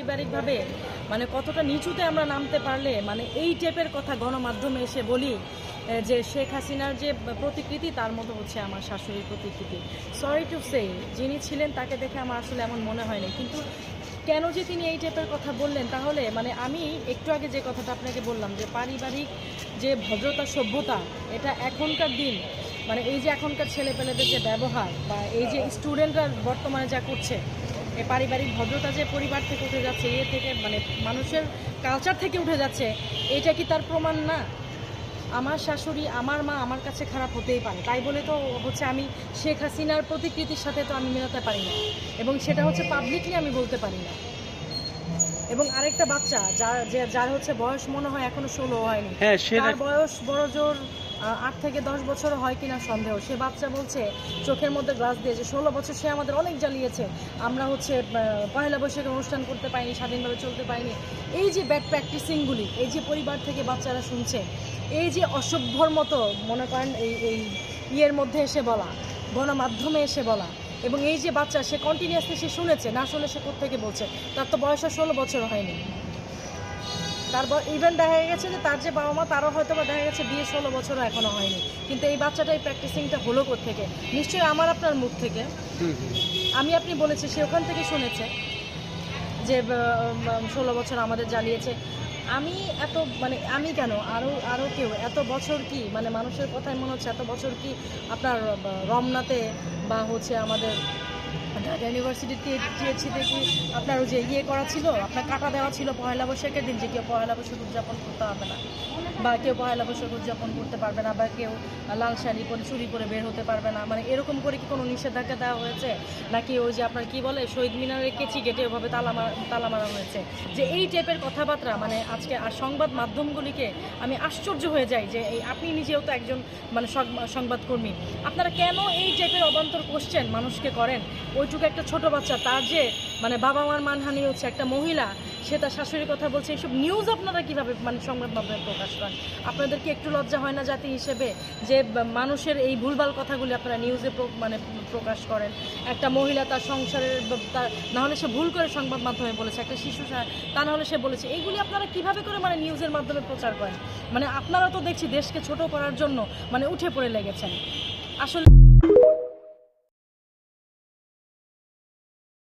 পারিবারিকভাবে মানে কতটা নিচুতে আমরা নামতে পারলে মানে এই টাইপের কথা গণমাধ্যমে এসে বলি যে শেখ হাসিনার যে প্রতিকৃতি তার মতো হচ্ছে আমার শাশুড়ির প্রতিকৃতি। সরি টু সে, যিনি ছিলেন তাকে দেখে আমার আসলে এমন মনে হয়নি, কিন্তু কেন যে তিনি এই টাইপের কথা বললেন, তাহলে মানে আমি একটু আগে যে কথাটা আপনাকে বললাম যে পারিবারিক যে ভদ্রতা সভ্যতা, এটা এখনকার দিন মানে এই যে এখনকার ছেলেপেলেদের যে ব্যবহার বা এই যে স্টুডেন্টরা বর্তমানে যা করছে, এই পারিবারিক ভদ্রতা যে পরিবার থেকে উঠে যাচ্ছে, এ থেকে মানে মানুষের কালচার থেকে উঠে যাচ্ছে, এটা কি তার প্রমাণ না? আমার শাশুড়ি, আমার মা আমার কাছে খারাপ হতেই পারে, তাই বলে তো হচ্ছে আমি শেখ হাসিনার প্রতিকৃতির সাথে তো আমি মেলাতে পারি না, এবং সেটা হচ্ছে পাবলিকলি আমি বলতে পারি না। এবং আরেকটা বাচ্চা যার হচ্ছে বয়স মনে হয় এখনো 16 হয়নি, তার বয়স বড় জোর 8 থেকে 10 বছর হয় কিনা সন্দেহ। সে বাচ্চা বলছে চোখের মধ্যে গ্লাস দিয়েছে, 16 বছর সে আমাদের অনেক জ্বালিয়েছে, আমরা হচ্ছে পয়লা বৈশাখে অনুষ্ঠান করতে পারিনি, স্বাধীনভাবে চলতে পারিনি। এই যে ব্যাড প্র্যাকটিসিংগুলি, এই যে পরিবার থেকে বাচ্চারা শুনছে, এই যে অসভ্যর মতো মনে করেন এই ইয়ের মধ্যে এসে বলা, গণমাধ্যমে এসে বলা, এবং এই যে বাচ্চা সে কন্টিনিউয়াসলি সে শুনেছে, না শুনে সে কোত্থেকে বলছে, তার তো বয়স 16 বছর হয়নি। তারপর ইভেন দেখা গেছে যে তার যে বাবা মা তারও হয়তো বা দেখা গেছে বিয়ে 16 বছরও এখনো হয়নি, কিন্তু এই বাচ্চাটা এই প্র্যাকটিসিংটা হলো কোত্থেকে? নিশ্চয়ই আমার আপনার মুখ থেকে। আমি আপনি বলেছি সে ওখান থেকে শুনেছে যে 16 বছর আমাদের জ্বালিয়েছে। আমি এত মানে আমি কেন, আরও কেউ এত বছর কি মানে মানুষের কথায় মনে হচ্ছে এত বছর কি আপনার রমনাতে বা হচ্ছে আমাদের ঢাকা ইউনিভার্সিটিতে টিএসসিতে কি আপনার ওই যে ইয়ে করা ছিল, আপনার কাটা দেওয়া ছিল পয়লা বৈশাখের দিন, যে কেউ পয়লা বৈশাখ উদযাপন করতে হবে না, বা কেউ পয়লা বৈশাখ উদযাপন করতে পারবে না, বা কেউ লাল শাড়ি পরে চুরি করে বের হতে পারবে না, মানে এরকম করে কি কোনো নিষেধাজ্ঞা দেওয়া হয়েছে? নাকি ওই যে আপনার কি বলে শহীদ মিনারের কেচি কেটে ওভাবে তালা মারা হয়েছে? যে এই টাইপের কথাবার্তা মানে আজকে আর সংবাদ মাধ্যমগুলিকে আমি আশ্চর্য হয়ে যাই যে এই আপনি নিজেও তো একজন মানে সংবাদকর্মী, আপনারা কেন এই টাইপের অবান্তর কোশ্চেন মানুষকে করেন? ওইটুকু একটা ছোট বাচ্চা, তার যে মানে বাবা মার মানহানি হচ্ছে, একটা মহিলা সে তার শাশুড়ির কথা বলছে, এইসব নিউজ আপনারা কীভাবে মানে সংবাদ মাধ্যমে প্রকাশ করেন? আপনাদের কি একটু লজ্জা হয় না জাতি হিসেবে যে মানুষের এই ভুলভাল কথাগুলি আপনারা নিউজে মানে প্রকাশ করেন? একটা মহিলা তার সংসারের না হলে সে ভুল করে সংবাদ মাধ্যমে বলেছে, একটা শিশু তা না হলে সে বলেছে, এইগুলি আপনারা কিভাবে করে মানে নিউজের মাধ্যমে প্রচার করেন? মানে আপনারা তো দেখছি দেশকে ছোট করার জন্য মানে উঠে পড়ে লেগেছেন আসলে।